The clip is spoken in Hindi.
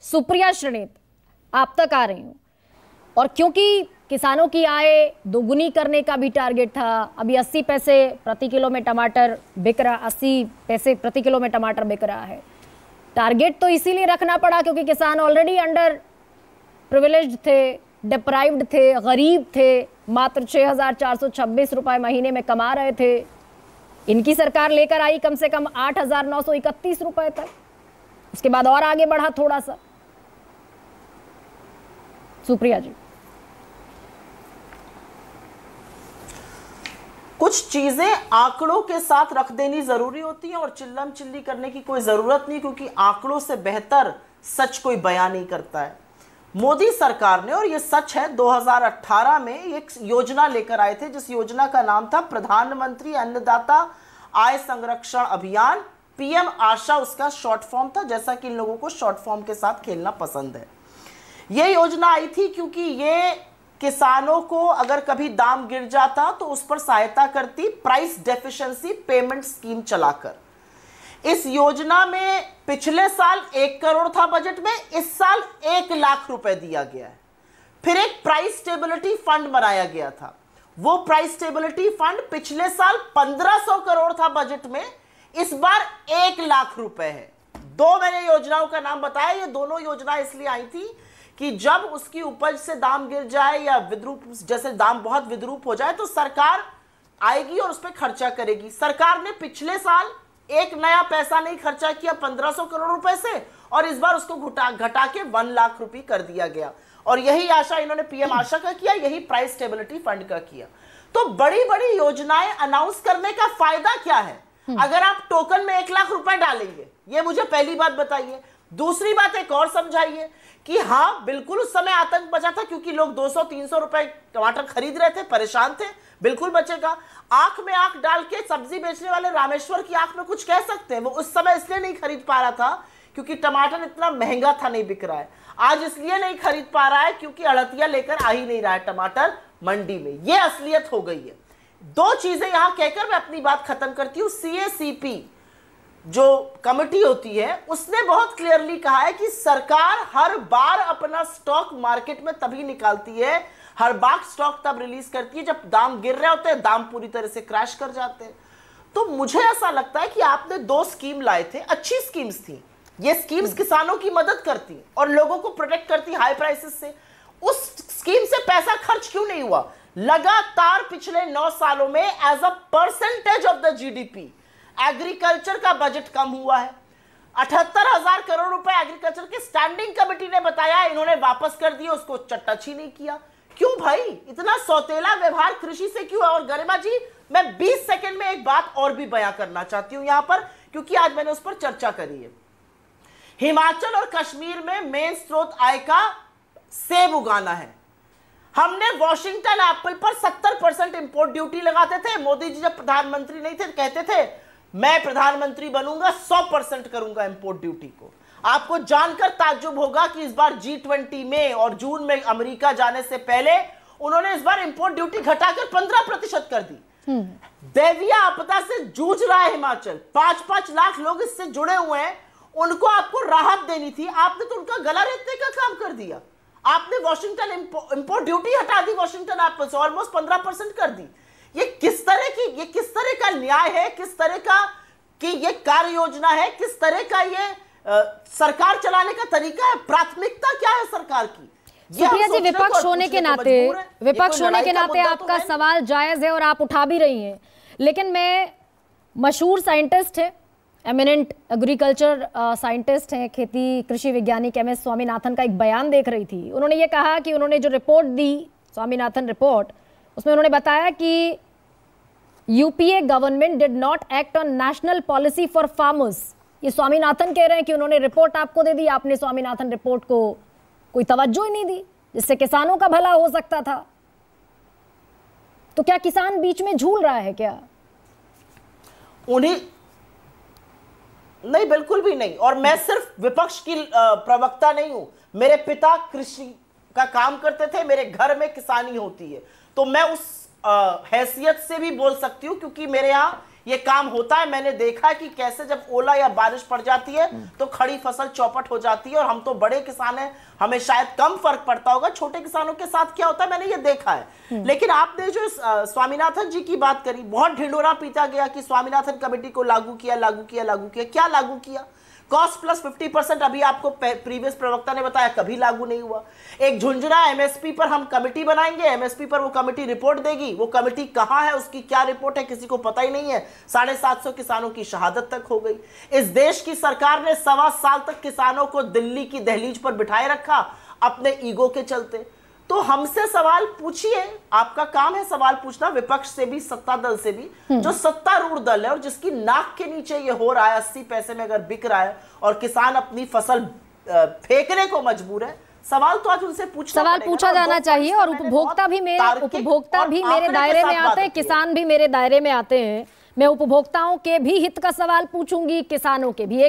सुप्रिया श्रीनेत आप तक आ रही हूं, और क्योंकि किसानों की आय दोगुनी करने का भी टारगेट था, अभी 80 पैसे प्रति किलो में टमाटर बिक रहा, 80 पैसे प्रति किलो में टमाटर बिक रहा है। टारगेट तो इसीलिए रखना पड़ा क्योंकि किसान ऑलरेडी अंडर प्रिविलेज्ड थे, डिप्राइव्ड थे, गरीब थे, मात्र 6,426 रुपए महीने में कमा रहे थे। इनकी सरकार लेकर आई कम से कम 8,931 रुपए तक, उसके बाद और आगे बढ़ा थोड़ा सा। सुप्रिया जी, कुछ चीजें आंकड़ों के साथ रख देनी जरूरी होती है और चिल्लम चिल्ली करने की कोई जरूरत नहीं, क्योंकि आंकड़ों से बेहतर सच कोई बयान नहीं करता है। मोदी सरकार ने, और ये सच है, 2018 में एक योजना लेकर आए थे जिस योजना का नाम था प्रधानमंत्री अन्नदाता आय संरक्षण अभियान, पीएम आशा उसका शॉर्ट फॉर्म था, जैसा कि इन लोगों को शॉर्ट फॉर्म के साथ खेलना पसंद है। ये योजना आई थी क्योंकि ये किसानों को अगर कभी दाम गिर जाता तो उस पर सहायता करती, प्राइस डेफिशिएंसी पेमेंट स्कीम चलाकर। इस योजना में पिछले साल 1 करोड़ था बजट में, इस साल 1 लाख रुपए दिया गया है। फिर एक प्राइस स्टेबिलिटी फंड बनाया गया था, वो प्राइस स्टेबिलिटी फंड पिछले साल 1500 करोड़ था बजट में, इस बार 1 लाख रुपए है। दो मैंने योजनाओं का नाम बताया, ये दोनों योजनाएं इसलिए आई थी कि जब उसकी उपज से दाम गिर जाए या विद्रूप, जैसे दाम बहुत विद्रूप हो जाए, तो सरकार आएगी और उस पर खर्चा करेगी। सरकार ने पिछले साल एक नया पैसा नहीं खर्चा किया 1500 करोड़ रुपए से, और इस बार उसको घटा के 1 लाख रुपए कर दिया गया। और यही आशा इन्होंने पीएम आशा का किया, यही प्राइस स्टेबिलिटी फंड का किया। तो बड़ी बड़ी योजनाएं अनाउंस करने का फायदा क्या है अगर आप टोकन में 1 लाख रुपए डालेंगे? ये मुझे पहली बात बताइए। दूसरी बात एक और समझाइए कि हाँ, बिल्कुल उस समय आतंक बचा था क्योंकि लोग 200-300 रुपए टमाटर खरीद रहे थे, परेशान थे, बिल्कुल बचेगा। आंख में आंख डाल के सब्जी बेचने वाले रामेश्वर की आंख में कुछ कह सकते हैं, वो उस समय इसलिए नहीं खरीद पा रहा था क्योंकि टमाटर इतना महंगा था, नहीं बिक रहा है। आज इसलिए नहीं खरीद पा रहा है क्योंकि अड़तिया लेकर आ ही नहीं रहा है टमाटर मंडी में। ये असलियत हो गई है। दो चीजें यहां कहकर मैं अपनी बात खत्म करती हूं। सीएसीपी जो कमेटी होती है उसने बहुत क्लियरली कहा है कि सरकार हर बार अपना स्टॉक मार्केट में तभी निकालती है, हर बार स्टॉक तब रिलीज करती है जब दाम गिर रहे होते हैं, दाम पूरी तरह से क्रैश कर जाते हैं। तो मुझे ऐसा लगता है कि आपने 2 स्कीम लाए थे, अच्छी स्कीम्स थी। ये स्कीम्स किसानों की मदद करती और लोगों को प्रोटेक्ट करती हाई प्राइसेस से। उस स्कीम से पैसा खर्च क्यों नहीं हुआ? लगातार पिछले 9 सालों में as a percentage of the GDP agriculture का बजट कम हुआ है। 78,000 करोड़ रुपए एग्रीकल्चर की स्टैंडिंग कमेटी ने बताया, इन्होंने वापस कर दिया, उसको टच ही नहीं किया। क्यों भाई इतना सौतेला व्यवहार कृषि से क्यों है? और गरिमा जी, मैं 20 सेकंड में एक बात और भी बयां करना चाहती हूं यहां पर, क्योंकि आज मैंने उस पर चर्चा करी है। हिमाचल और कश्मीर में मेन स्रोत आय का सेब उगाना है। हमने वॉशिंगटन एप्पल पर 70% इंपोर्ट ड्यूटी लगाते थे। मोदी जी जब प्रधानमंत्री नहीं थे कहते थे मैं प्रधानमंत्री बनूंगा 100% करूंगा इंपोर्ट ड्यूटी को। आपको जानकर ताज्जुब होगा कि इस बार G20 में और जून में अमेरिका जाने से पहले उन्होंने इस बार इंपोर्ट ड्यूटी घटाकर 15% कर दी। दैवीय आपदा से जूझ रहा है हिमाचल, 5-5 लाख लोग इससे जुड़े हुए हैं, उनको आपको राहत देनी थी, आपने तो उनका गला रेतने का काम कर दिया। आपने वॉशिंगटन इंपोर्ट ड्यूटी हटा दी, वॉशिंगटन एप्पल से ऑलमोस्ट 15% कर दी। ये किस तरह का न्याय है, किस तरह का कि ये कार्य योजना है, किस तरह का ये सरकार चलाने का तरीका है? प्राथमिकता क्या है सरकार की? सुप्रिया जी, विपक्ष होने के नाते आपका सवाल जायज है और आप उठा भी रही हैं, लेकिन मैं मशहूर साइंटिस्ट है, एमिनेंट एग्रीकल्चर साइंटिस्ट हैं, खेती कृषि वैज्ञानिक MS स्वामीनाथन का एक बयान देख रही थी। उन्होंने ये कहा कि उन्होंने जो रिपोर्ट दी, स्वामीनाथन रिपोर्ट, उसमें उन्होंने बताया कि UPA government did not act on national policy for farmers. ये स्वामीनाथन कह रहे हैं कि उन्होंने रिपोर्ट आपको दे दी, आपने स्वामीनाथन रिपोर्ट को कोई तवज्जो ही नहीं दी जिससे किसानों का भला हो सकता था। तो क्या किसान बीच में झूल रहा है क्या? उन्हीं नहीं, बिल्कुल भी नहीं। और मैं सिर्फ विपक्ष की प्रवक्ता नहीं हूं, मेरे पिता कृषि का काम करते थे, मेरे घर में किसानी होती है, तो मैं उस हैसियत से भी बोल सकती हूं क्योंकि मेरे यहाँ ये काम होता है। मैंने देखा है कि कैसे जब ओला या बारिश पड़ जाती है तो खड़ी फसल चौपट हो जाती है। और हम तो बड़े किसान हैं, हमें शायद कम फर्क पड़ता होगा, छोटे किसानों के साथ क्या होता है मैंने ये देखा है। लेकिन आपने जो स्वामीनाथन जी की बात करी, बहुत ढिंढोरा पीटा गया कि स्वामीनाथन कमेटी को लागू किया। क्या लागू किया? कॉस्ट प्लस 50%, अभी आपको प्रीवियस प्रवक्ता ने बताया, कभी लागू नहीं हुआ। एक झुंझुना एमएसपी पर हम कमेटी बनाएंगे, एमएसपी पर वो कमेटी रिपोर्ट देगी। वो कमेटी कहां है, उसकी क्या रिपोर्ट है, किसी को पता ही नहीं है। 750 किसानों की शहादत तक हो गई। इस देश की सरकार ने 1.25 साल तक किसानों को दिल्ली की दहलीज पर बिठाए रखा अपने ईगो के चलते। तो हमसे सवाल पूछिए, आपका काम है सवाल पूछना, विपक्ष से भी सत्ता दल से भी। जो सत्तारूढ़ दल है और जिसकी नाक के नीचे ये हो रहा है, 80 पैसे में अगर बिक रहा है और किसान अपनी फसल फेंकने को मजबूर है, सवाल तो आज उनसे सवाल पूछा जाना चाहिए। और उपभोक्ता भी मेरे दायरे में आते हैं, किसान भी मेरे दायरे में आते हैं। मैं उपभोक्ताओं के भी हित का सवाल पूछूंगी, किसानों के भी।